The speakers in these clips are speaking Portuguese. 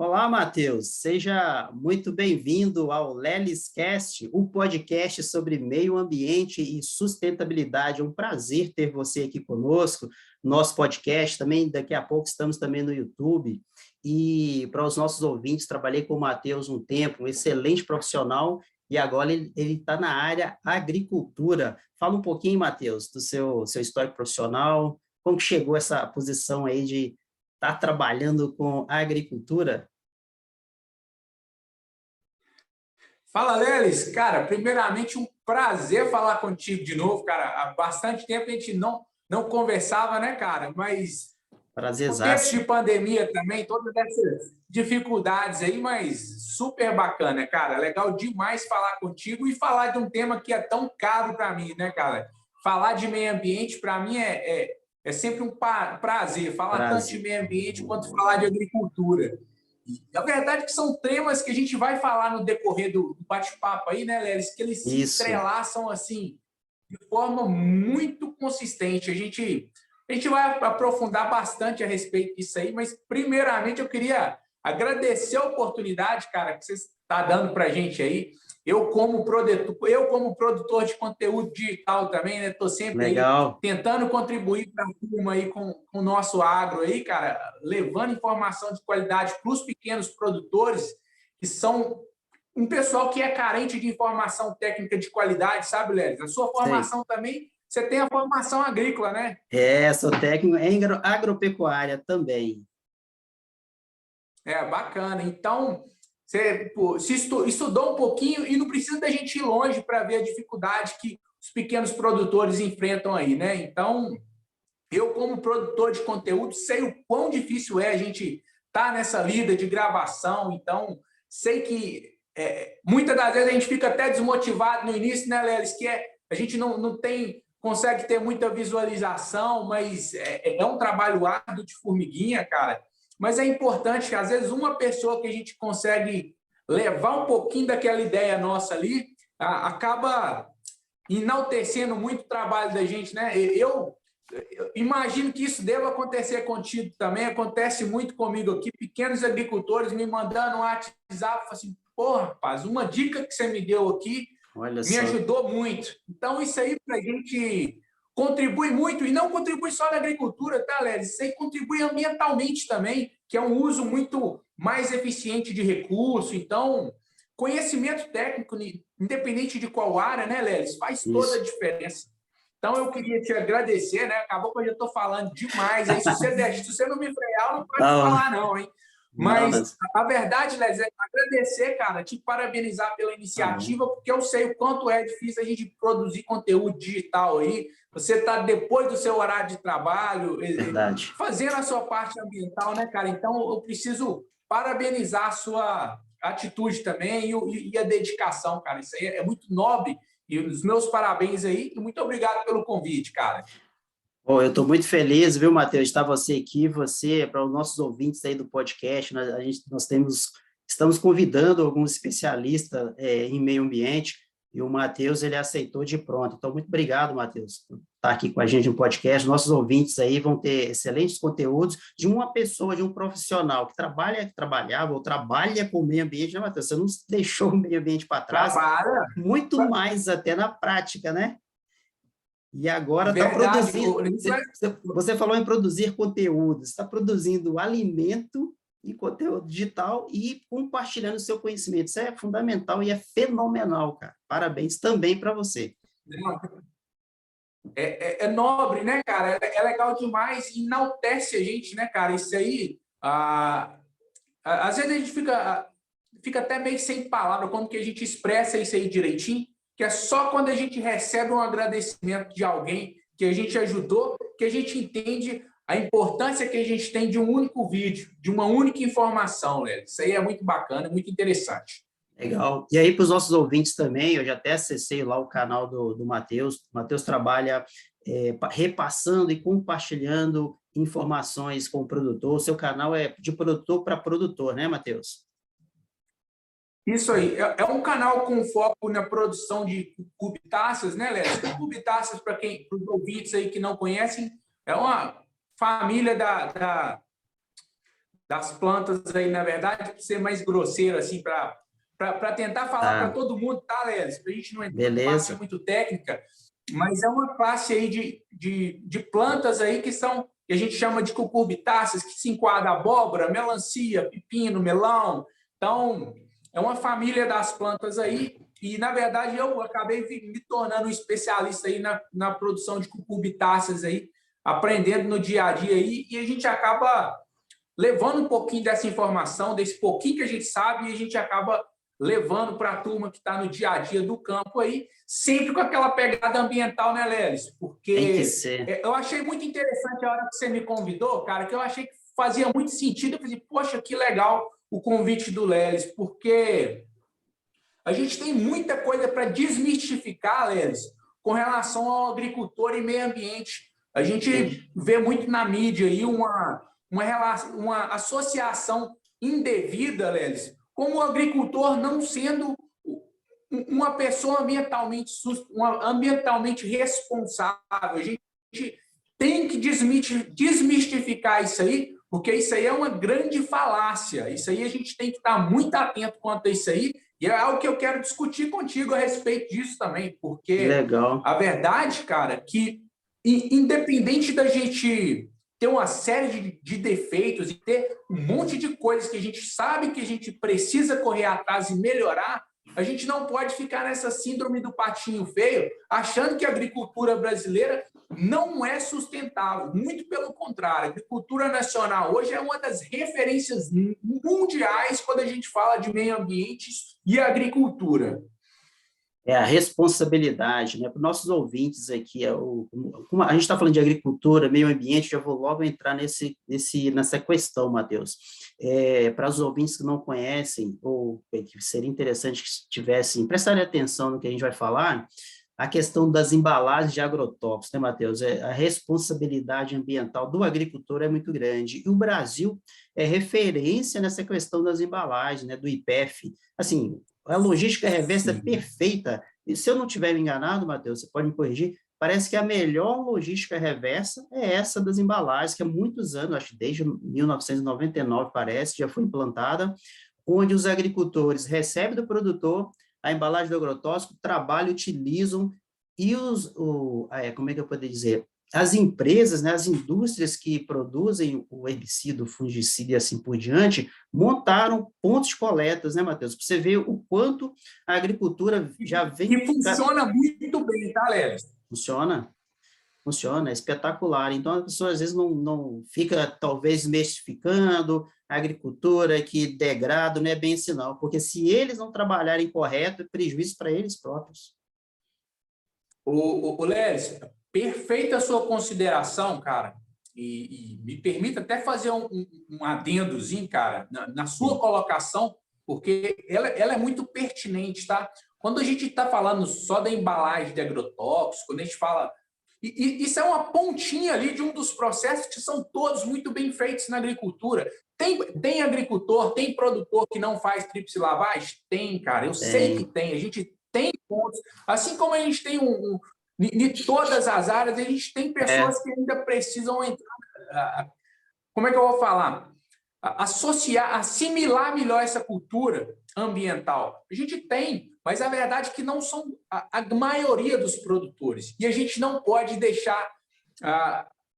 Olá, Matheus. Seja muito bem-vindo ao LelisCast, o podcast sobre meio ambiente e sustentabilidade. É um prazer ter você aqui conosco. Nosso podcast também, daqui a pouco estamos também no YouTube. E para os nossos ouvintes, trabalhei com o Matheus um tempo, um excelente profissional, e agora ele está na área agricultura. Fala um pouquinho, Matheus, do seu histórico profissional, como que chegou essa posição aí de estar trabalhando com a agricultura? Fala, Lelis. Cara, primeiramente, um prazer falar contigo de novo, cara. Há bastante tempo a gente não conversava, né, cara? Mas com tempos de Prazerzaço. pandemia também, todas essas dificuldades aí, mas super bacana, cara. Legal demais falar contigo e falar de um tema que é tão caro para mim, né, cara? Falar de meio ambiente, para mim, é sempre um prazer. Falar tanto de Prazer. meio ambiente quanto falar de agricultura. A verdade é que são temas que a gente vai falar no decorrer do bate-papo aí, né, Lelis? Que eles se Isso. entrelaçam, assim, de forma muito consistente. A gente vai aprofundar bastante a respeito disso aí, mas primeiramente eu queria agradecer a oportunidade, cara, que você está dando para a gente aí. Eu como produtor de conteúdo digital também, né? Estou sempre aí Legal. tentando contribuir para a turma aí com o nosso agro aí, cara, levando informação de qualidade para os pequenos produtores, que são um pessoal que é carente de informação técnica de qualidade, sabe, Lelis? A sua Sei. formação também, você tem a formação agrícola, né? Sou técnico em agropecuária também. É, bacana. Então, você pô, estudou um pouquinho e não precisa da gente ir longe para ver a dificuldade que os pequenos produtores enfrentam aí, né? Então, eu, como produtor de conteúdo, sei o quão difícil é a gente estar nessa lida de gravação. Então, sei que muitas das vezes a gente fica até desmotivado no início, né, Lelis? A gente consegue ter muita visualização, mas é um trabalho árduo de formiguinha, cara. Mas é importante que, às vezes, uma pessoa que a gente consegue levar um pouquinho daquela ideia nossa ali, acaba enaltecendo muito o trabalho da gente, né? Eu imagino que isso deva acontecer contigo também, acontece muito comigo aqui, pequenos agricultores me mandando um WhatsApp, assim, porra, rapaz, uma dica que você me deu aqui Olha me só. ajudou muito. Então, isso aí para a gente contribui muito, e não contribui só na agricultura, tá, Léo? Isso aí contribui ambientalmente também, que é um uso muito mais eficiente de recurso. Então, conhecimento técnico, independente de qual área, né, Lelis, faz toda a Isso. diferença. Então, eu queria te agradecer, né? Acabou que eu já estou falando demais. Aí, se você não me frear, não pode Não, falar, não, hein? não, Mas mas a verdade, Lelis, é agradecer, cara, te parabenizar pela tá bom. iniciativa, porque eu sei o quanto é difícil a gente produzir conteúdo digital aí. Você está depois do seu horário de trabalho, Verdade. fazendo a sua parte ambiental, né, cara? Então, eu preciso parabenizar a sua atitude também e a dedicação, cara. Isso aí é muito nobre. E os meus parabéns aí e muito obrigado pelo convite, cara. Bom, eu estou muito feliz, viu, Matheus, de estar você aqui, você, para os nossos ouvintes aí do podcast, estamos convidando alguns especialistas em meio ambiente, e o Matheus, ele aceitou de pronto. Então, muito obrigado, Matheus, por estar aqui com a gente no podcast. Nossos ouvintes aí vão ter excelentes conteúdos de uma pessoa, de um profissional que trabalhava ou trabalha com o meio ambiente, né, Matheus? Você não deixou o meio ambiente para trás, Trabalha. muito mais até na prática, né? E agora está Verdade. produzindo. Você falou em produzir conteúdo, está produzindo alimento e conteúdo digital e compartilhando o seu conhecimento. Isso é fundamental e é fenomenal, cara. Parabéns também para você. É nobre, né, cara? É legal demais, enaltece a gente, né, cara? Isso aí, às vezes a gente fica até meio sem palavra quando que a gente expressa isso aí direitinho, que é só quando a gente recebe um agradecimento de alguém que a gente ajudou, que a gente entende a importância que a gente tem de um único vídeo, de uma única informação, Léo. Isso aí é muito bacana, muito interessante. Legal. E aí, para os nossos ouvintes também, eu já até acessei lá o canal do Matheus. O Matheus trabalha repassando e compartilhando informações com o produtor. O seu canal é de produtor para produtor, né, Matheus? Isso aí. É um canal com foco na produção de cubitáceas, né, Léo? Cubitáceas, para os ouvintes aí que não conhecem, é uma família das plantas aí, na verdade, para ser mais grosseiro, assim, para tentar falar para todo mundo, tá, Lelis? Para a gente não entrar numa parte muito técnica, mas é uma classe aí de plantas aí que a gente chama de cucurbitáceas, que se enquadra abóbora, melancia, pepino, melão. Então, é uma família das plantas aí, e, na verdade, eu acabei me tornando um especialista aí na produção de cucurbitáceas aí, aprendendo no dia a dia aí, e a gente acaba levando um pouquinho dessa informação, desse pouquinho que a gente sabe, e a gente acaba levando para a turma que está no dia a dia do campo aí, sempre com aquela pegada ambiental, né, Lelis? Porque eu achei muito interessante a hora que você me convidou, cara, que eu achei que fazia muito sentido. Eu falei, poxa, que legal o convite do Lelis, porque a gente tem muita coisa para desmistificar, Lelis, com relação ao agricultor e meio ambiente. A gente vê muito na mídia aí uma associação indevida, Lelis, como o agricultor não sendo uma pessoa ambientalmente responsável. A gente tem que desmistificar isso aí, porque isso aí é uma grande falácia. Isso aí a gente tem que estar muito atento quanto a isso aí, e é algo que eu quero discutir contigo a respeito disso também, porque a verdade, cara, que independente da gente ter uma série de defeitos e ter um monte de coisas que a gente sabe que a gente precisa correr atrás e melhorar, a gente não pode ficar nessa síndrome do patinho feio, achando que a agricultura brasileira não é sustentável. Muito pelo contrário, a agricultura nacional hoje é uma das referências mundiais quando a gente fala de meio ambiente e agricultura. É a responsabilidade, né? Para os nossos ouvintes aqui, como a gente está falando de agricultura, meio ambiente, já vou logo entrar nessa questão, Matheus. Para os ouvintes que não conhecem, ou que seria interessante que prestarem atenção no que a gente vai falar, a questão das embalagens de agrotóxicos, né, Matheus? A responsabilidade ambiental do agricultor é muito grande, e o Brasil é referência nessa questão das embalagens, né, do IPEF. Assim, a logística reversa é perfeita, e se eu não estiver enganado, Matheus, você pode me corrigir, parece que a melhor logística reversa é essa das embalagens, que há muitos anos, acho que desde 1999, parece, já foi implantada, onde os agricultores recebem do produtor a embalagem do agrotóxico, trabalham, utilizam, e como é que eu poderia dizer? As empresas, né, as indústrias que produzem o herbicida, o fungicida e assim por diante, montaram pontos de coletas, né, Matheus? Para você ver o quanto a agricultura já vem... E funciona muito bem, tá, Lelis? Funciona, é espetacular. Então, a pessoa, às vezes, não fica, talvez, mistificando a agricultura, que degrada, não é bem assim, não. Porque se eles não trabalharem correto, é prejuízo para eles próprios. Lelis, perfeita a sua consideração, cara. E me permita até fazer um adendozinho, cara, na sua colocação, porque ela é muito pertinente, tá? Quando a gente está falando só da embalagem de agrotóxicos, quando a gente fala... isso é uma pontinha ali de um dos processos que são todos muito bem feitos na agricultura. Tem agricultor, tem produtor que não faz tríplice lavagem? Tem, cara, eu sei que tem. A gente tem pontos. Assim como a gente tem em todas as áreas, a gente tem pessoas que ainda precisam entrar. Como é que eu vou falar? Assimilar melhor essa cultura ambiental. A gente tem, mas a verdade é que não são a maioria dos produtores. E a gente não pode deixar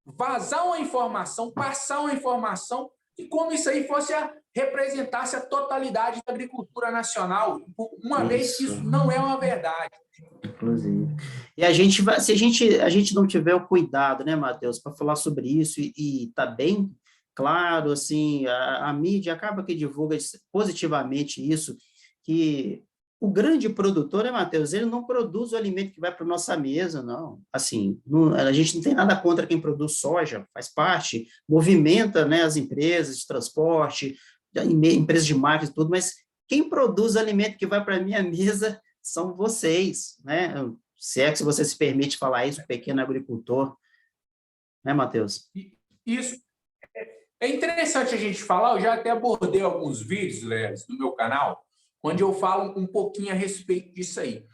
vazar uma informação, passar uma informação, e como isso aí representasse a totalidade da agricultura nacional, uma vez que isso não é uma verdade. Inclusive. E se a gente não tiver o cuidado, né, Matheus, para falar sobre isso, e está bem claro, assim, a mídia acaba que divulga positivamente isso, que o grande produtor, né, Matheus, ele não produz o alimento que vai para a nossa mesa, não. Assim, a gente não tem nada contra quem produz soja, faz parte, movimenta, né, as empresas de transporte, empresas de marketing e tudo, mas quem produz o alimento que vai para a minha mesa são vocês, né? Se é que você se permite falar isso, pequeno agricultor, né, Matheus? Isso. É interessante a gente falar, eu já até abordei alguns vídeos, Lelis, no meu canal, onde eu falo um pouquinho a respeito disso aí.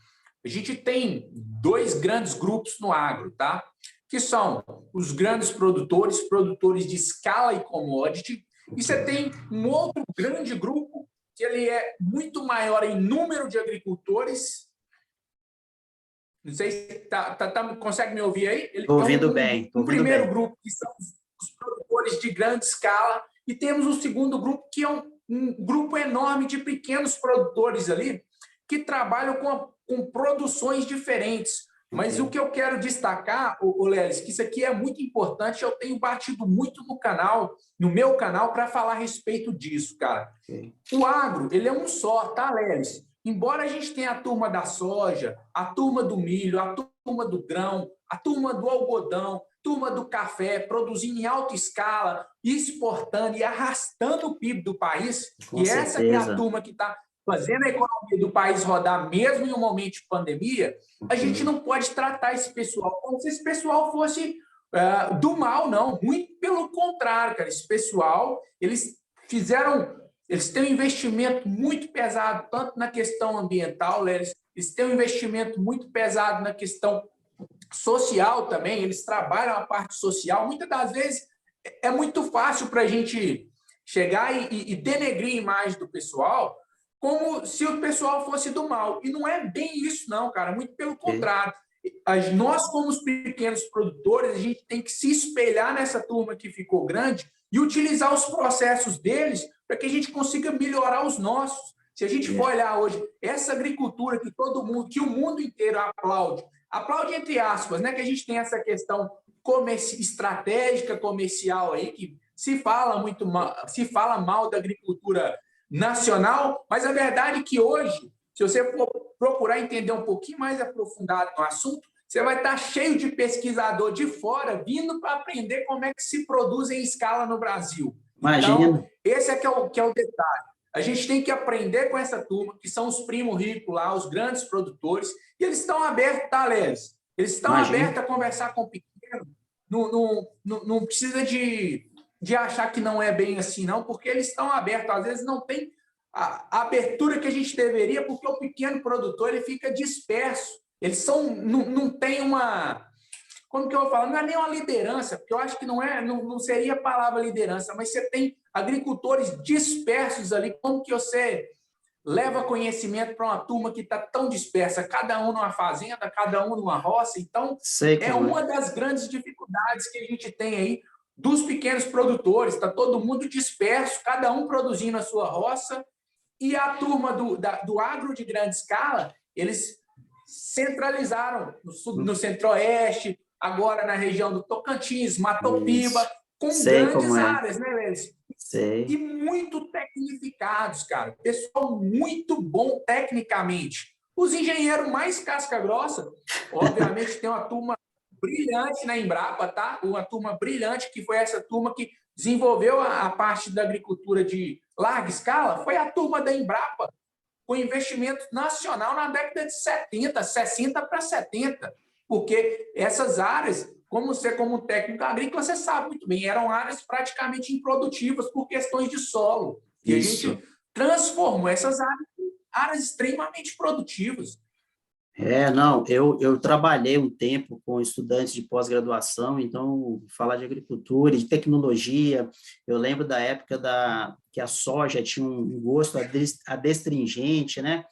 A gente tem dois grandes grupos no agro, tá? Que são os grandes produtores de escala e commodity, E você tem um outro grande grupo, que ele é muito maior em número de agricultores. Não sei se consegue me ouvir aí? Ele Estou ouvindo bem. Um primeiro grupo, que são os produtores de grande escala, e temos um segundo grupo, que é um grupo enorme de pequenos produtores ali, que trabalham com produções diferentes. Mas o que eu quero destacar, Lelis, que isso aqui é muito importante, eu tenho batido muito no meu canal, para falar a respeito disso, cara. O agro, ele é um só, tá, Lelis? Embora a gente tenha a turma da soja, a turma do milho, a turma do grão, a turma do algodão, turma do café, produzindo em alta escala, exportando e arrastando o PIB do país, Com e essa que é a certeza. turma que está fazendo a economia do país rodar mesmo em um momento de pandemia, a gente não pode tratar esse pessoal como se esse pessoal fosse do mal, não. Muito pelo contrário, cara. Esse pessoal, eles têm um investimento muito pesado, tanto na questão ambiental, eles têm um investimento muito pesado na questão social também, eles trabalham a parte social. Muitas das vezes é muito fácil para a gente chegar e denegrir a imagem do pessoal, como se o pessoal fosse do mal. E não é bem isso, não, cara. Muito pelo contrário. Nós, como os pequenos produtores, a gente tem que se espelhar nessa turma que ficou grande e utilizar os processos deles para que a gente consiga melhorar os nossos. Se a gente for olhar hoje, essa agricultura que todo mundo, que o mundo inteiro aplaude entre aspas, né? Que a gente tem essa questão estratégica comercial aí, que se fala muito mal, se fala mal da agricultura nacional, mas a verdade é que hoje, se você for procurar entender um pouquinho mais aprofundado no assunto, você vai estar cheio de pesquisador de fora vindo para aprender como é que se produz em escala no Brasil. Imagina. Então, esse é que é o detalhe. A gente tem que aprender com essa turma, que são os primos ricos lá, os grandes produtores, e eles estão abertos, tá, Lélis? Eles estão abertos a conversar com o pequeno. Não precisa de achar que não é bem assim, não, porque eles estão abertos. Às vezes não tem a abertura que a gente deveria, porque o pequeno produtor ele fica disperso. Eles não tem uma... Como que eu vou falar? Não é nem uma liderança, porque eu acho que não seria a palavra liderança, mas você tem agricultores dispersos ali. Como que você leva conhecimento para uma turma que está tão dispersa, cada um numa fazenda, cada um numa roça? Então, é uma das grandes dificuldades que a gente tem aí dos pequenos produtores. Está todo mundo disperso, cada um produzindo a sua roça, e a turma do agro de grande escala, eles centralizaram no Centro-Oeste, agora na região do Tocantins, Matopiba, com grandes áreas, né, Lelis? E muito tecnificados, cara. Pessoal muito bom tecnicamente. Os engenheiros mais casca-grossa, obviamente, tem uma turma brilhante na Embrapa, tá? Uma turma brilhante, que foi essa turma que desenvolveu a parte da agricultura de larga escala, foi a turma da Embrapa, com investimento nacional na década de 70, 60 para 70, porque essas áreas, como você como técnico agrícola, você sabe muito bem, eram áreas praticamente improdutivas por questões de solo. E a gente transformou essas áreas em áreas extremamente produtivas. Não, eu trabalhei um tempo com estudantes de pós-graduação, então, falar de agricultura, de tecnologia, eu lembro da época que a soja tinha um gosto adstringente, né?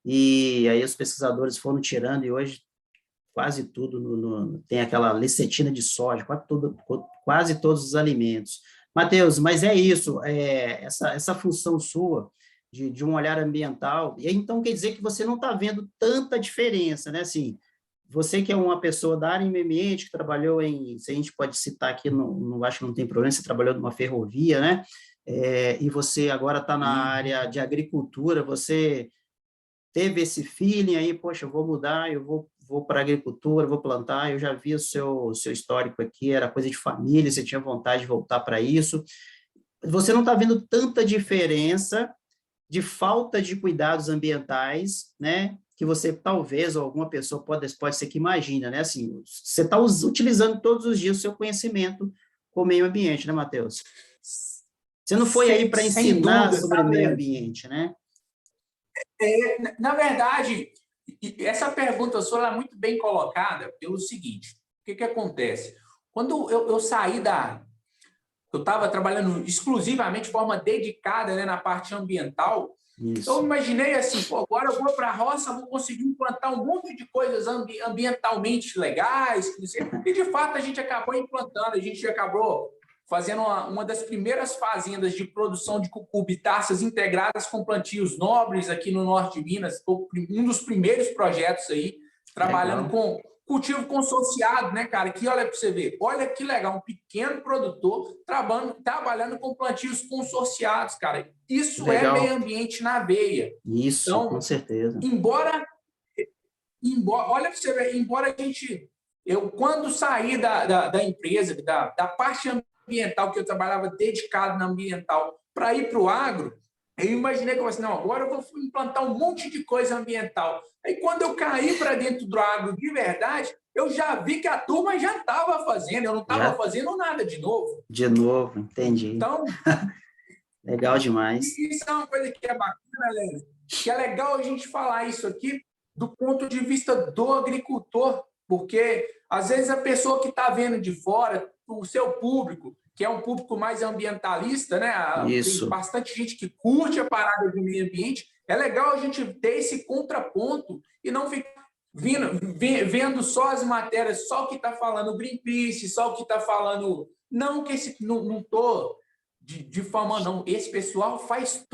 E aí os pesquisadores foram tirando, e hoje quase tudo tem aquela lecetina de soja, quase todos os alimentos. Matheus, mas é isso, essa função sua, de um olhar ambiental, e então quer dizer que você não está vendo tanta diferença, né? Assim, você que é uma pessoa da área do meio ambiente, que trabalhou se a gente pode citar aqui, não acho que não tem problema, você trabalhou numa ferrovia, né? E você agora está na área de agricultura, você teve esse feeling aí, poxa, eu vou mudar, eu vou para a agricultura, vou plantar, eu já vi o seu histórico aqui, era coisa de família, você tinha vontade de voltar para isso. Você não está vendo tanta diferença de falta de cuidados ambientais, né, que você talvez, ou alguma pessoa pode ser que imagina, né, assim, você está utilizando todos os dias o seu conhecimento com o meio ambiente, né, Matheus? Você não foi aí para ensinar sobre meio ambiente, né? Na verdade, essa pergunta sua é muito bem colocada pelo seguinte: o que acontece? Quando eu saí eu estava trabalhando exclusivamente de forma dedicada, né, na parte ambiental. Isso. Eu imaginei assim, pô, agora eu vou para a roça, vou conseguir implantar um monte de coisas ambientalmente legais, e de fato a gente acabou implantando, a gente acabou fazendo uma das primeiras fazendas de produção de cucurbitáceas integradas com plantios nobres aqui no norte de Minas, um dos primeiros projetos aí, trabalhando com cultivo consorciado, né, cara? Que olha para você ver, olha que legal, um pequeno produtor trabalhando com plantios consorciados, cara. Isso é meio ambiente na veia. Isso, então, com certeza. Embora olha para você ver, embora a gente, eu quando saí da empresa, da parte ambiental que eu trabalhava dedicado na ambiental para ir para o agro, eu imaginei que eu falei assim, não, agora eu vou implantar um monte de coisa ambiental. Aí, quando eu caí para dentro do agro de verdade, eu já vi que a turma já estava fazendo, eu não estava fazendo nada de novo. De novo, entendi. Então, legal demais. Isso é uma coisa que é bacana, Léo, que é legal a gente falar isso aqui do ponto de vista do agricultor, porque, às vezes, a pessoa que está vendo de fora, o seu público, que é um público mais ambientalista, né? Isso. Tem bastante gente que curte a parada do meio ambiente. É legal a gente ter esse contraponto e não ficar vendo só as matérias, só o que está falando o Greenpeace, só o que está falando... Não que não estou difamando, não. Esse pessoal faz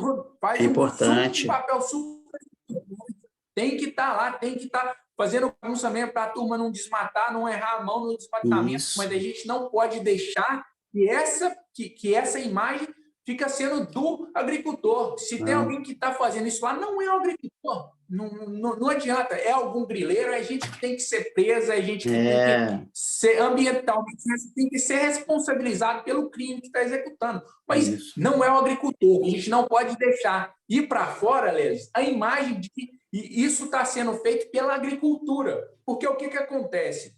importante. Um papel super... Tem que estar lá, tem que estar fazendo bagunça mesmo para a turma não desmatar, não errar a mão no desmatamento. Isso. Mas a gente não pode deixar que essa imagem fica sendo do agricultor. Se tem alguém que está fazendo isso lá, não é o agricultor. Não adianta. É algum grileiro, a gente tem que ser presa, a gente tem que ser ambientalmente, tem que ser responsabilizado pelo crime que está executando. Mas não é o agricultor. A gente não pode deixar ir para fora, Lélis, a imagem de que isso está sendo feito pela agricultura. Porque o que acontece?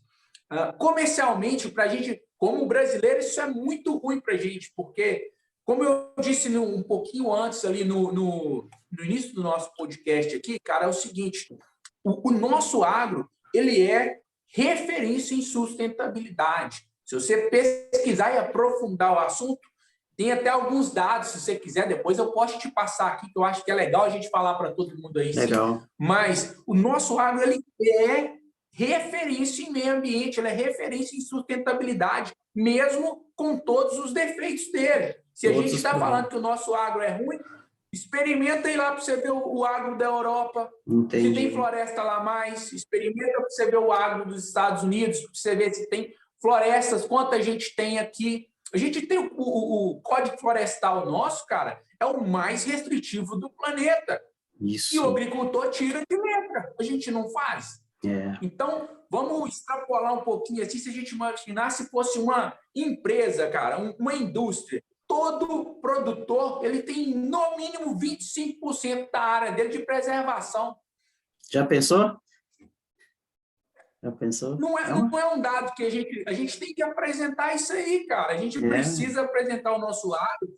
Comercialmente, para a gente, como brasileiro, isso é muito ruim para a gente, porque, como eu disse um pouquinho antes, ali no início do nosso podcast aqui, cara, é o seguinte, o nosso agro, ele é referência em sustentabilidade. Se você pesquisar e aprofundar o assunto, tem até alguns dados, se você quiser, depois eu posso te passar aqui, que eu acho que é legal a gente falar para todo mundo aí. Legal. Sim. Mas o nosso agro, ele é referência em meio ambiente, ele é referência em sustentabilidade, mesmo com todos os defeitos dele. Se a gente está falando que o nosso agro é ruim, experimenta ir lá para você ver o agro da Europa. Entendi. Se tem floresta lá mais, experimenta para você ver o agro dos Estados Unidos, para você ver se tem florestas, quanta gente tem aqui. A gente tem o Código Florestal nosso, cara, é o mais restritivo do planeta. Isso. E o agricultor tira de letra. A gente não faz. Então, vamos extrapolar um pouquinho assim, se a gente imaginar se fosse uma empresa, cara, uma indústria. Todo produtor, ele tem no mínimo 25% da área dele de preservação. Já pensou? Já pensou? Não é um dado que a gente tem que apresentar isso aí, cara. A gente precisa apresentar o nosso lado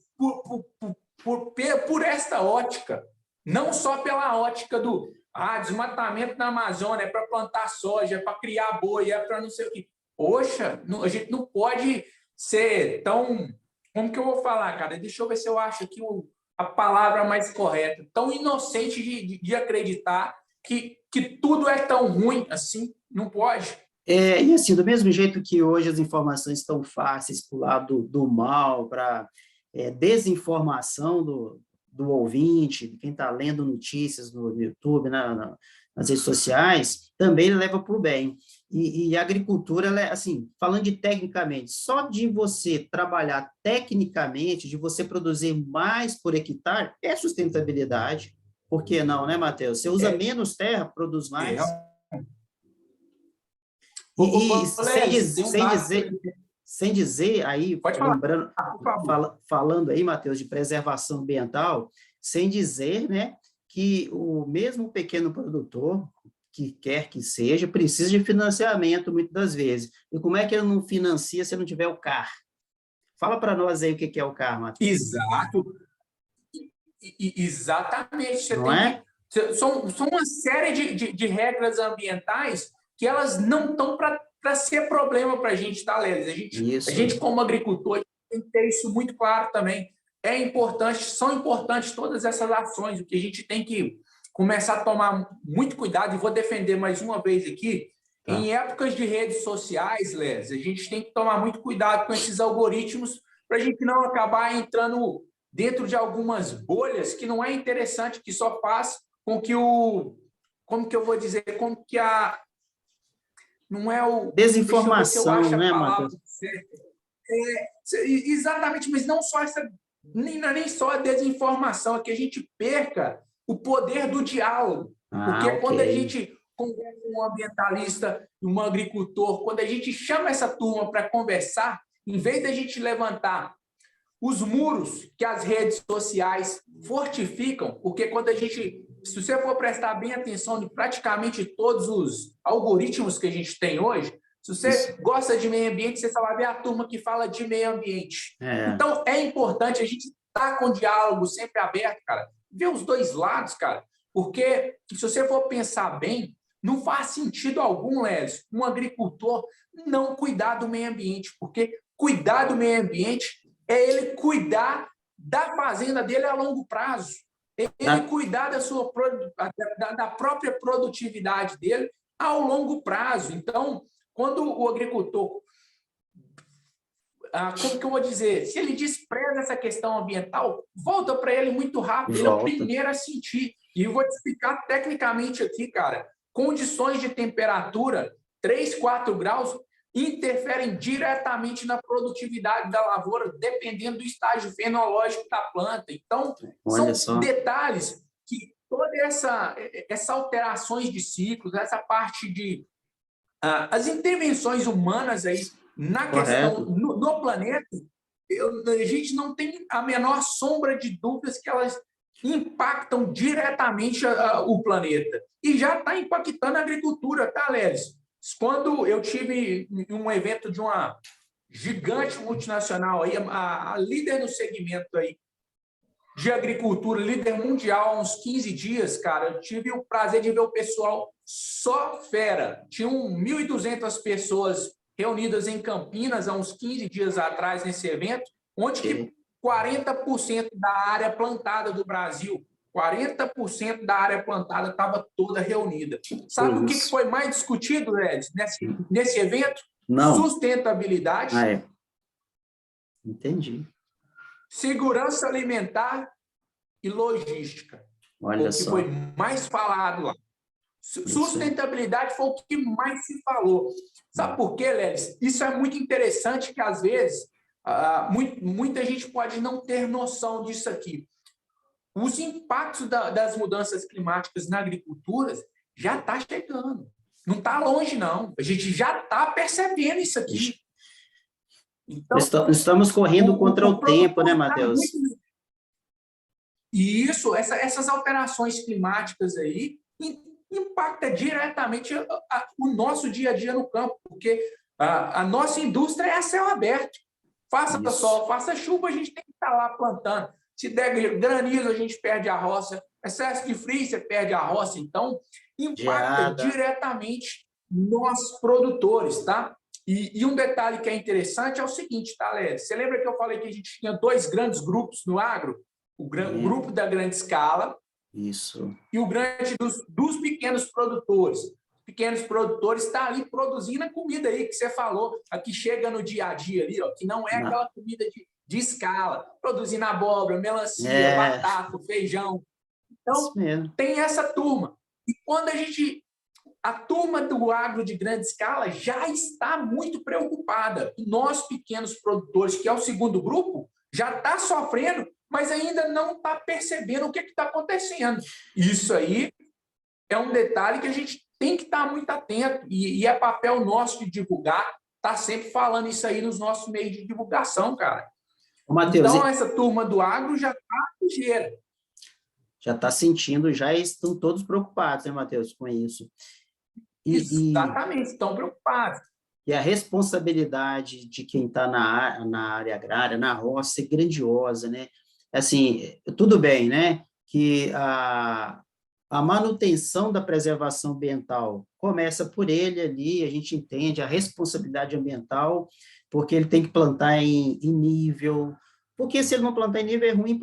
por esta ótica. Não só pela ótica do desmatamento na Amazônia, é para plantar soja, é para criar boi, é para não sei o quê. Poxa, a gente não pode ser tão... Como que eu vou falar, cara? Deixa eu ver se eu acho aqui a palavra mais correta. Tão inocente de acreditar que tudo é tão ruim assim. Não pode. E assim, do mesmo jeito que hoje as informações estão fáceis para o lado do mal, para desinformação do ouvinte, de quem está lendo notícias no YouTube, nas redes sociais, também leva para o bem. E a agricultura, ela assim, falando de tecnicamente, só de você trabalhar tecnicamente, de você produzir mais por hectare, é sustentabilidade. Por que não, né, Matheus? Você usa menos terra, produz mais. Sem dizer aí, lembrando, falando aí, Matheus, de preservação ambiental, sem dizer, né, que o mesmo pequeno produtor, que quer que seja, precisa de financiamento muitas das vezes. E como é que ele não financia se não tiver o CAR? Fala para nós aí o que é o CAR, Matheus. Exato. Exatamente. Você não é? São uma série de regras ambientais que elas não estão para ser problema para a gente, tá, Lélis? A gente, como agricultor, tem que ter isso muito claro também. É importante, são importantes todas essas ações, o que a gente tem que começar a tomar muito cuidado, e vou defender mais uma vez aqui, em épocas de redes sociais, Les, a gente tem que tomar muito cuidado com esses algoritmos para a gente não acabar entrando dentro de algumas bolhas que não é interessante, que só faz com que como que eu vou dizer, como que não é o... Desinformação, né, Matheus? Exatamente, mas não só essa, nem só a desinformação, é que a gente perca o poder do diálogo. Porque quando a gente conversa com um ambientalista, um agricultor, quando a gente chama essa turma para conversar, em vez da gente levantar os muros que as redes sociais fortificam, porque quando a gente, se você for prestar bem atenção de praticamente todos os algoritmos que a gente tem hoje, se você gosta de meio ambiente, você só vai ver a turma que fala de meio ambiente. Então, é importante a gente estar com o diálogo sempre aberto, cara, ver os dois lados, cara, porque se você for pensar bem, não faz sentido algum, Lélis, um agricultor não cuidar do meio ambiente, porque cuidar do meio ambiente é ele cuidar da fazenda dele a longo prazo, ele cuidar da própria produtividade dele ao longo prazo. Então, quando o agricultor, como que eu vou dizer, se ele despreza essa questão ambiental, volta para ele muito rápido, ele é o primeiro a sentir. E eu vou te explicar tecnicamente aqui, cara, condições de temperatura, 3, 4 graus, interferem diretamente na produtividade da lavoura, dependendo do estágio fenológico da planta. Então, são detalhes que todas essas alterações de ciclos, essa parte de... as intervenções humanas aí na questão, no planeta, a gente não tem a menor sombra de dúvidas que elas impactam diretamente o planeta. E já está impactando a agricultura, tá, Lélis? Quando eu tive um evento de uma gigante multinacional, aí, a líder no segmento aí de agricultura, líder mundial, há uns 15 dias, cara, eu tive o prazer de ver o pessoal só fera. Tinham 1.200 pessoas reunidas em Campinas há uns 15 dias atrás nesse evento, onde que 40% da área plantada do Brasil, 40% da área plantada estava toda reunida. Sabe o que foi mais discutido, Ed, nesse evento? Não. Sustentabilidade. Entendi. Segurança alimentar e logística. Olha só. O que foi mais falado lá. Sustentabilidade foi o que mais se falou. Sabe por quê, Lelis? Isso é muito interessante, que às vezes muita gente pode não ter noção disso aqui. Os impactos das mudanças climáticas na agricultura já está chegando. Não está longe, não. A gente já está percebendo isso aqui. Então, estamos correndo contra o tempo, né, Matheus? E isso, essas alterações climáticas aí impacta diretamente o nosso dia a dia no campo, porque a nossa indústria é a céu aberto. Faça sol, faça chuva, a gente tem que estar lá plantando. Se der granizo, a gente perde a roça. Excesso de frio, você perde a roça. Então, impacta diretamente nós produtores, tá? E um detalhe que é interessante é o seguinte, tá, Léo? Você lembra que eu falei que a gente tinha 2 grandes grupos no agro? O grupo da grande escala e o grande dos pequenos produtores. Pequenos produtores estão ali produzindo a comida aí que você falou, a que chega no dia a dia ali, ó, que não é aquela comida de escala, produzindo abóbora, melancia, batata, feijão. Então, tem essa turma. E quando a turma do agro de grande escala já está muito preocupada. E nós, pequenos produtores, que é o segundo grupo, já está sofrendo, mas ainda não está percebendo o que está acontecendo. Isso aí é um detalhe que a gente tem que estar muito atento, e é papel nosso de divulgar, tá sempre falando isso aí nos nossos meios de divulgação, cara. Mateus, então, essa turma do agro já está ligeira. Já está sentindo, já estão todos preocupados, né, Matheus, com isso. Exatamente, estão preocupados. E a responsabilidade de quem está na área agrária, na roça, é grandiosa, né? Assim, tudo bem, né, que a manutenção da preservação ambiental começa por ele ali, a gente entende a responsabilidade ambiental, porque ele tem que plantar em nível, porque se ele não plantar em nível é ruim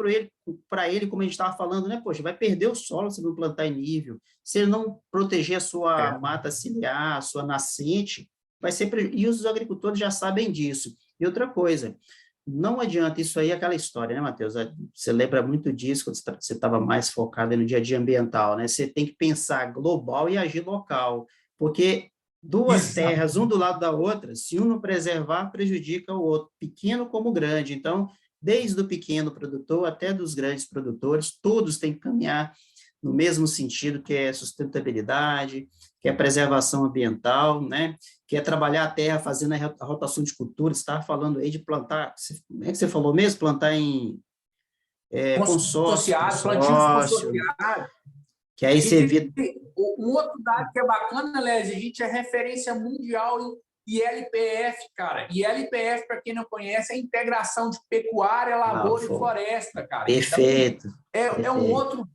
para ele, como a gente estava falando, né? Poxa, vai perder o solo se não plantar em nível. Se ele não proteger a sua mata ciliar, a sua nascente, vai ser e os agricultores já sabem disso. E outra coisa, não adianta isso aí, aquela história, né, Matheus? Você lembra muito disso quando você estava mais focado no dia a dia ambiental, né? Você tem que pensar global e agir local, porque duas Exato. terras, um do lado da outra, se um não preservar, prejudica o outro, pequeno como grande. Então, desde o pequeno produtor até dos grandes produtores, todos têm que caminhar no mesmo sentido, que é sustentabilidade, que é preservação ambiental, né? Que é trabalhar a terra fazendo a rotação de culturas. Você estava falando aí de plantar, como é que você falou mesmo? Plantar em Consociado, plantios consórcio, consociados. que A aí você gente, evita... um outro dado que é bacana, Léo, a gente é referência mundial em ILPF, cara. ILPF, para quem não conhece, é integração de pecuária, lavoura e floresta, cara. Perfeito, Então, é um perfeito. outro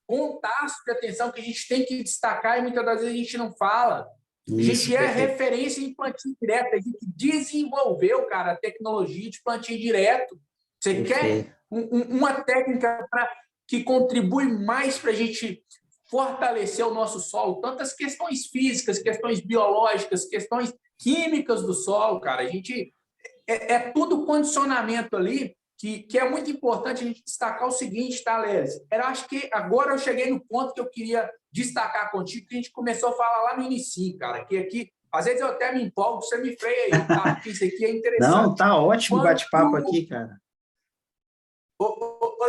pontaço de atenção que a gente tem que destacar e muitas das vezes a gente não fala. A Isso, gente é perfeito. referência em plantio direto, a gente desenvolveu, cara, a tecnologia de plantio direto. Você Perfeito. quer uma técnica que contribui mais para a gente fortalecer o nosso solo, tantas questões físicas, questões biológicas, questões químicas do solo, cara. A gente é tudo condicionamento ali que é muito importante a gente destacar o seguinte, tá, Lelis? Eu acho que agora eu cheguei no ponto que eu queria destacar contigo, que a gente começou a falar lá no início, cara, que aqui, às vezes eu até me empolgo, você me freia aí, tá? Porque isso aqui é Não, interessante. tá ótimo o Quando bate-papo aqui, cara.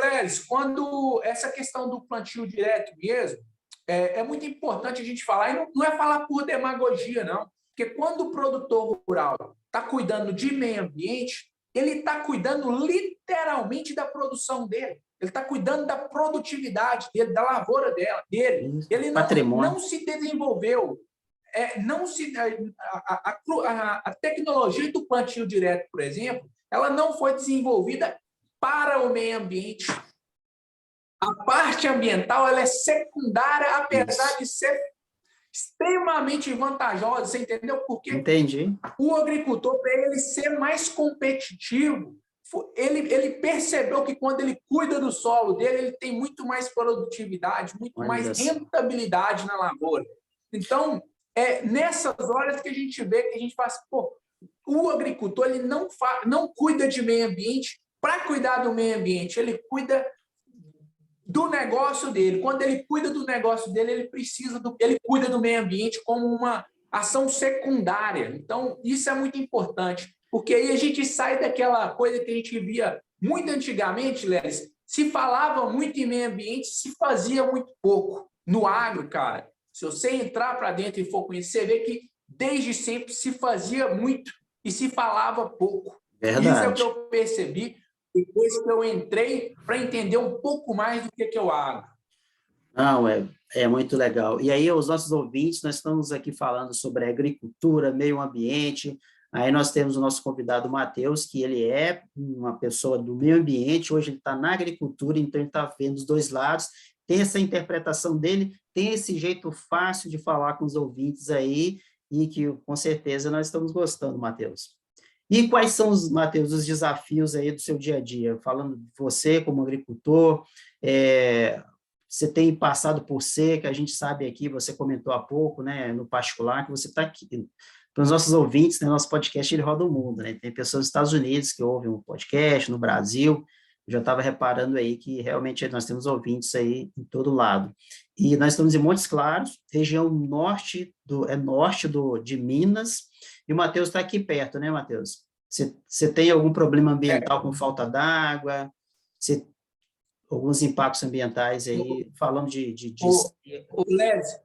Lelis, quando essa questão do plantio direto mesmo, é muito importante a gente falar, e não é falar por demagogia, não, porque quando o produtor rural está cuidando de meio ambiente, ele está cuidando literalmente da produção dele, ele está cuidando da produtividade dele, da lavoura dele. Isso. Ele Patrimônio. não se desenvolveu, não se, a tecnologia do plantio direto, por exemplo, ela não foi desenvolvida para o meio ambiente. A parte ambiental ela é secundária, apesar de ser extremamente vantajosa, você entendeu? Porque Entendi. o agricultor, para ele ser mais competitivo, ele percebeu que quando ele cuida do solo dele, ele tem muito mais produtividade, muito mais Olha só. rentabilidade na lavoura. Então, é nessas horas que a gente vê que a gente faz, pô, o agricultor ele não cuida de meio ambiente para cuidar do meio ambiente, ele cuida do negócio dele. Quando ele cuida do negócio dele, ele cuida do meio ambiente como uma ação secundária. Então, isso é muito importante, porque aí a gente sai daquela coisa que a gente via muito antigamente, Lelis, se falava muito em meio ambiente, se fazia muito pouco. No agro, cara, se você entrar para dentro e for conhecer, você vê que desde sempre se fazia muito e se falava pouco. Isso é o que Verdade. eu percebi depois que eu entrei para entender um pouco mais do que é o agro. Não, é muito legal. E aí, os nossos ouvintes, nós estamos aqui falando sobre agricultura, meio ambiente. Aí nós temos o nosso convidado, Matheus, que ele é uma pessoa do meio ambiente, hoje ele está na agricultura, então ele está vendo os dois lados, tem essa interpretação dele, tem esse jeito fácil de falar com os ouvintes aí, e que com certeza nós estamos gostando, Matheus. E quais são, Matheus, os desafios aí do seu dia a dia? Falando de você como agricultor, você tem passado por seca, a gente sabe aqui, você comentou há pouco, né, no particular, que você está aqui. Para os nossos ouvintes, né, nosso podcast ele roda o mundo, né? Tem pessoas nos Estados Unidos que ouvem o podcast, no Brasil. Eu já estava reparando aí que realmente nós temos ouvintes aí em todo lado. E nós estamos em Montes Claros, região norte de Minas, e o Matheus está aqui perto, né, Matheus? Você tem algum problema ambiental com falta d'água? Você alguns impactos ambientais aí, falando de... O Les,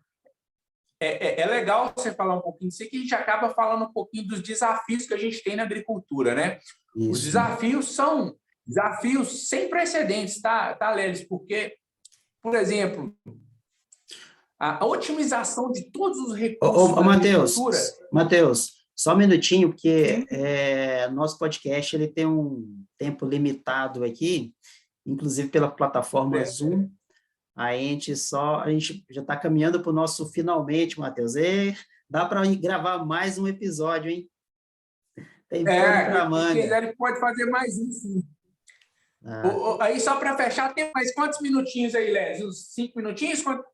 é legal você falar um pouquinho disso, que a gente acaba falando um pouquinho dos desafios que a gente tem na agricultura, né? Os Isso. desafios são desafios sem precedentes, tá, Lelis? Porque, por exemplo, a otimização de todos os recursos Ô, da agricultura. Matheus, só um minutinho, porque Sim, nosso podcast ele tem um tempo limitado aqui, inclusive pela plataforma Zoom. A gente já está caminhando para o nosso finalmente, Matheus. Dá para gravar mais um episódio, hein? Tem pano para quem manga. quiser, ele pode fazer mais um, sim. Aí, só para fechar, tem mais quantos minutinhos aí, Léo? Uns 5 minutinhos? Eu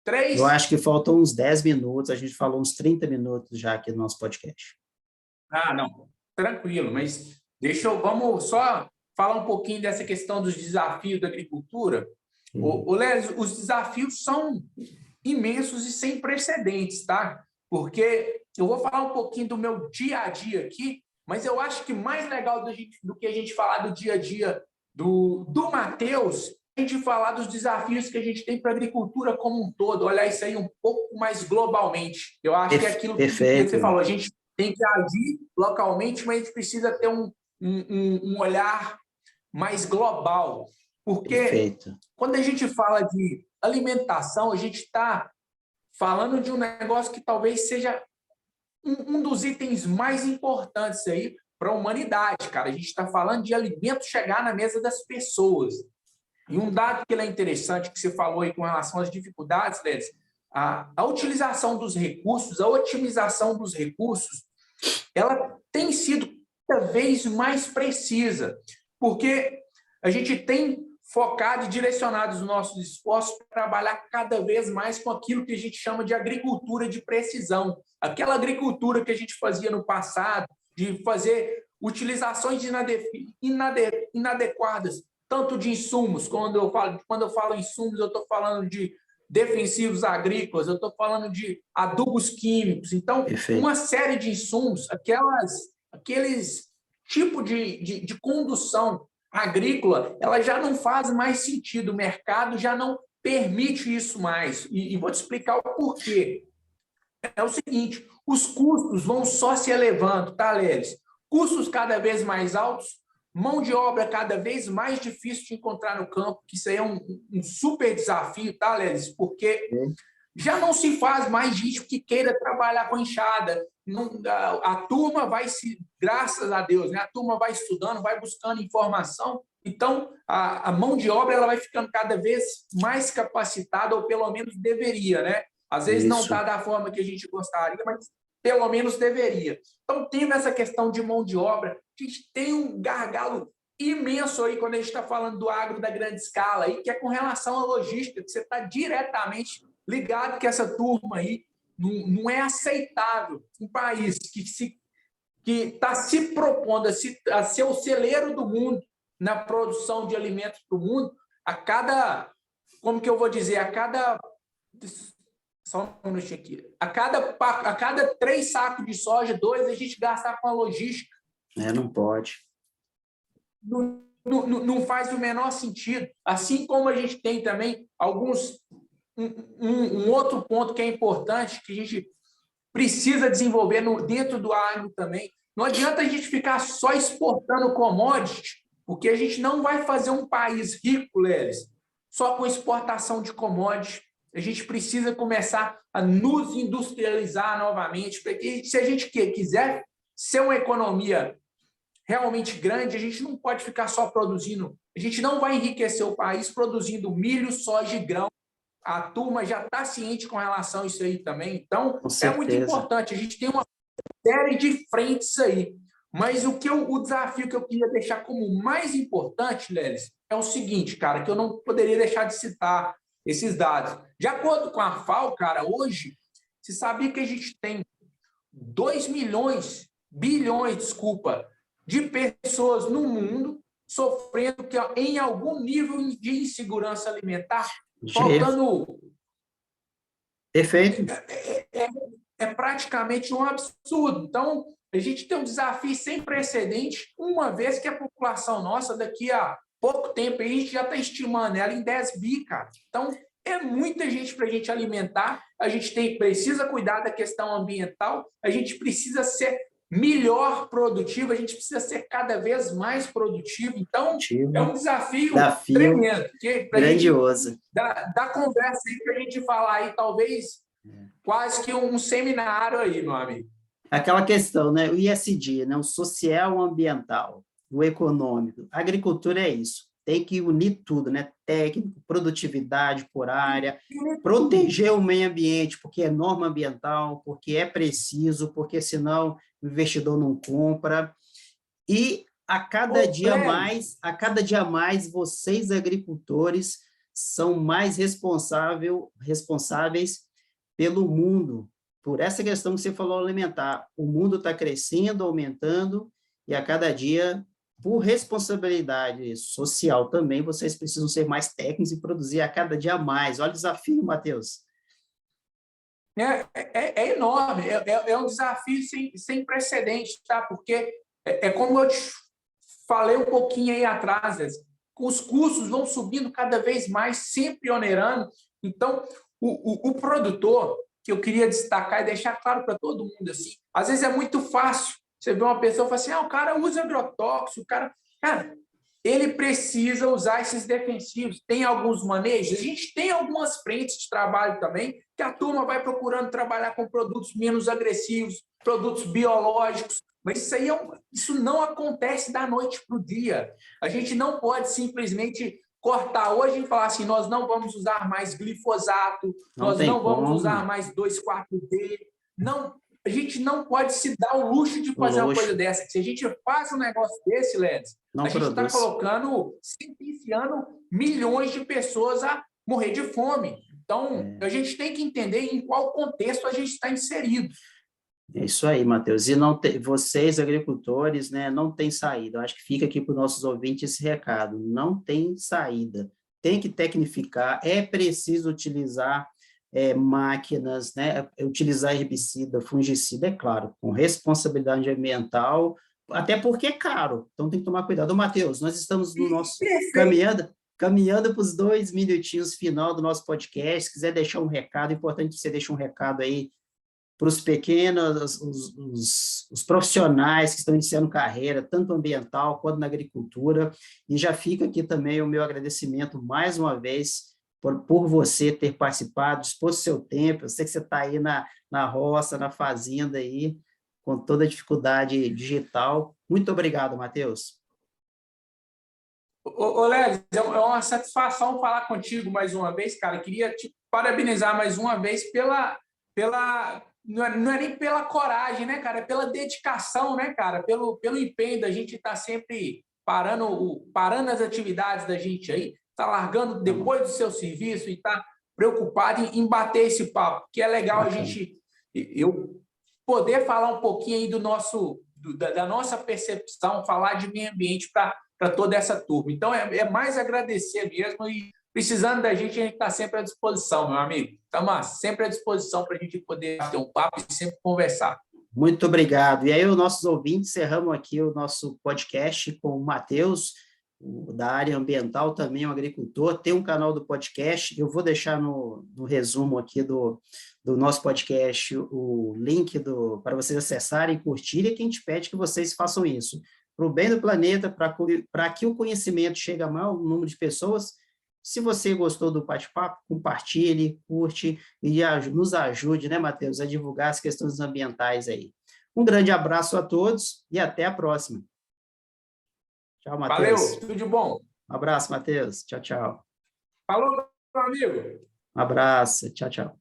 3? acho que faltam uns 10 minutos, a gente falou uns 30 minutos já aqui no nosso podcast. Ah, não, tranquilo, mas vamos só falar um pouquinho dessa questão dos desafios da agricultura. Léo, os desafios são imensos e sem precedentes, tá? Porque eu vou falar um pouquinho do meu dia a dia aqui, mas eu acho que mais legal do que a gente falar do dia a dia do Matheus, a gente falar dos desafios que a gente tem para a agricultura como um todo, olhar isso aí um pouco mais globalmente. Eu acho que é aquilo que você falou, a gente tem que agir localmente, mas a gente precisa ter um olhar mais global. Porque quando a gente fala de alimentação, a gente está falando de um negócio que talvez seja um dos itens mais importantes aí para a humanidade, cara. A gente está falando de alimento chegar na mesa das pessoas. E um dado que é interessante que você falou aí com relação às dificuldades, Lélis, a utilização dos recursos, a otimização dos recursos, ela tem sido cada vez mais precisa, porque a gente tem focado e direcionado os nossos esforços para trabalhar cada vez mais com aquilo que a gente chama de agricultura de precisão. Aquela agricultura que a gente fazia no passado, de fazer utilizações inadequadas, tanto de insumos, quando eu falo insumos, eu estou falando de defensivos agrícolas, eu estou falando de adubos químicos. Então, uma série de insumos, aqueles tipo de condução agrícola, ela já não faz mais sentido, o mercado já não permite isso mais. E vou te explicar o porquê. É o seguinte, os custos vão só se elevando, tá, Lelis? Custos cada vez mais altos, mão de obra cada vez mais difícil de encontrar no campo, que isso aí é um super desafio, tá, Lelis? Porque já não se faz mais gente que queira trabalhar com enxada. A turma vai se, graças a Deus, né? A turma vai estudando, vai buscando informação. Então, a mão de obra ela vai ficando cada vez mais capacitada, ou pelo menos deveria, né? Às vezes não está da forma que a gente gostaria, mas pelo menos deveria. Então, tendo essa questão de mão de obra, a gente tem um gargalo imenso aí quando a gente está falando do agro da grande escala, aí, que é com relação à logística, que você está diretamente ligado que essa turma aí não é aceitável. Um país que está se propondo a ser o celeiro do mundo na produção de alimentos do mundo, como que eu vou dizer, só um minutinho aqui, a cada 3 sacos de soja, 2 a gente gastar com a logística. Não pode. Não faz o menor sentido. Assim como a gente tem também um outro ponto que é importante, que a gente precisa desenvolver dentro do agro também. Não adianta a gente ficar só exportando commodities, porque a gente não vai fazer um país rico, Lelis, só com exportação de commodities. A gente precisa começar a nos industrializar novamente, porque se a gente quiser ser uma economia realmente grande, a gente não pode ficar só produzindo. A gente não vai enriquecer o país produzindo milho, soja e grão. A turma já está ciente com relação a isso aí também. Então, é muito importante. A gente tem uma série de frentes aí. Mas o desafio que eu queria deixar como mais importante, Lelis, é o seguinte, cara, que eu não poderia deixar de citar esses dados. De acordo com a FAO, cara, hoje, você sabia que a gente tem 2 bilhões, de pessoas no mundo sofrendo em algum nível de insegurança alimentar? Faltando... Perfeito. É praticamente um absurdo. Então, a gente tem um desafio sem precedente, uma vez que a população nossa, daqui a pouco tempo, a gente já está estimando ela em 10 bi, cara. Então, é muita gente para a gente alimentar, a gente precisa cuidar da questão ambiental, a gente precisa ser melhor produtivo, a gente precisa ser cada vez mais produtivo. Então, é um desafio tremendo. Grandioso. Da conversa aí para a gente falar aí, talvez quase que um seminário aí, meu amigo. Aquela questão, né? O ISD, né? O social, o ambiental, o econômico. A agricultura é isso. Tem que unir tudo, né? Técnico, produtividade por área, proteger o meio ambiente, porque é norma ambiental, porque é preciso, porque senão o investidor não compra. E a cada dia mais, vocês, agricultores, são mais responsáveis pelo mundo, por essa questão que você falou alimentar. O mundo está crescendo, aumentando, e a cada dia, por responsabilidade social também, vocês precisam ser mais técnicos e produzir a cada dia mais. Olha o desafio, Matheus. É enorme, é um desafio sem precedentes, tá? Porque como eu te falei um pouquinho aí atrás, os custos vão subindo cada vez mais, sempre onerando. Então, o produtor, que eu queria destacar e deixar claro para todo mundo, assim, às vezes é muito fácil você ver uma pessoa e falar assim, o cara usa agrotóxico, cara, ele precisa usar esses defensivos. Tem alguns manejos, a gente tem algumas frentes de trabalho também, que a turma vai procurando trabalhar com produtos menos agressivos, produtos biológicos, mas isso não acontece da noite para o dia. A gente não pode simplesmente cortar hoje e falar assim, nós não vamos usar mais glifosato, nós não vamos usar mais 2,4-D. Não, a gente não pode se dar o luxo de fazer uma coisa dessa. Se a gente faz um negócio desse, Ledes, a gente está colocando, sentenciando milhões de pessoas a morrer de fome. Então, a gente tem que entender em qual contexto a gente está inserido. É isso aí, Matheus. E vocês, agricultores, né, não tem saída. Eu acho que fica aqui para os nossos ouvintes esse recado. Não tem saída. Tem que tecnificar, é preciso utilizar máquinas, né, utilizar herbicida, fungicida, é claro, com responsabilidade ambiental, até porque é caro. Então, tem que tomar cuidado. Matheus, nós estamos no nosso caminhando para os 2 minutinhos final do nosso podcast. Se quiser deixar um recado, é importante que você deixe um recado aí para os pequenos, os profissionais que estão iniciando carreira, tanto ambiental quanto na agricultura, e já fica aqui também o meu agradecimento mais uma vez por você ter participado, dispôs do seu tempo. Eu sei que você está aí na roça, na fazenda aí, com toda a dificuldade digital. Muito obrigado, Matheus. Léo, é uma satisfação falar contigo mais uma vez, cara. Queria te parabenizar mais uma vez não é nem pela coragem, né, cara? É pela dedicação, né, cara? Pelo empenho da gente estar sempre parando as atividades da gente aí, tá largando depois do seu serviço e tá preocupado em bater esse papo, que é legal eu poder falar um pouquinho aí da nossa percepção, falar de meio ambiente para toda essa turma. Então, é mais agradecer mesmo e precisando da gente, a gente está sempre à disposição, meu amigo. Estamos sempre à disposição para a gente poder ter um papo e sempre conversar. Muito obrigado. E aí, os nossos ouvintes, encerramos aqui o nosso podcast com o Matheus, da área ambiental, também um agricultor, tem um canal do podcast, eu vou deixar no resumo aqui do nosso podcast o link para vocês acessarem e curtirem, e que a gente pede que vocês façam isso, para o bem do planeta, para que o conhecimento chegue a maior número de pessoas. Se você gostou do bate-papo, compartilhe, curte e nos ajude, né, Matheus, a divulgar as questões ambientais aí. Um grande abraço a todos e até a próxima. Tchau, Matheus. Valeu, tudo de bom. Um abraço, Matheus. Tchau, tchau. Falou, meu amigo. Um abraço. Tchau, tchau.